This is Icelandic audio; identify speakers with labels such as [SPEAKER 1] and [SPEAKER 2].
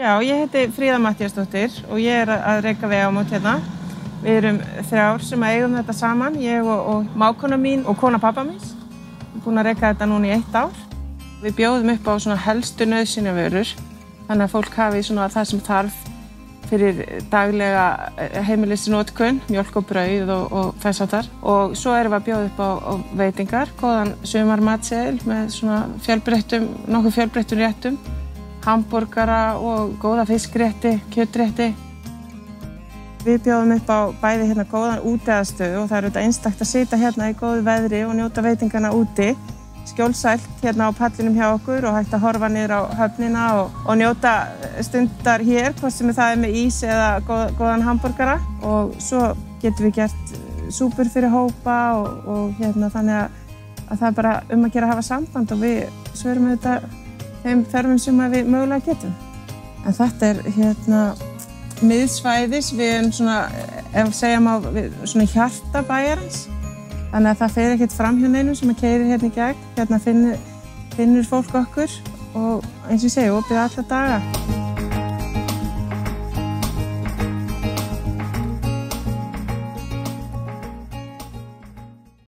[SPEAKER 1] Já, ég heiti Fríða Matthíasdóttir og ég að reka Vegamót hérna. Við erum 3 sem eigum þetta saman, ég og mágkona mín og kona pabba míns. Við erum búin að reka þetta núna í 1 ár. Við bjóðum upp á svona helstu nauðsynjavörur, þannig að fólk hafi svona það sem þarf fyrir daglega heimilisnotkun, mjólk og brauð og þess háttar. Og svo erum við að bjóða upp á veitingar, góðan sumarmatseðil með svona nokkuð fjölbreyttum réttum, hamborgara og góða fiskrétti, kjötrétti. Við bjóðum upp á bæði hérna góðan útiaðstöðu og það er auðvitað einstakt að sitja hérna í góðu veðri og njóta veitinganna úti. Skjólsælt hérna á pallinum hjá okkur og hægt að horfa niður á höfnina og njóta stundar hér, hvort sem það er með ís eða góðan hamborgara. Og svo getum við gert súpur fyrir hópa og hérna þannig að það er bara að gera að hafa samband og við svörum auðvitað þeim þörfum sem við mögulega getum. En þetta er hérna miðsvæðis, við erum svona, ef segja má, svona hjarta bæjarins. Þannig að það fer ekkert fram hjá neinum sem keyrir hérna í gegn. Hérna finnur fólk okkur og eins og ég segi, opið alla daga.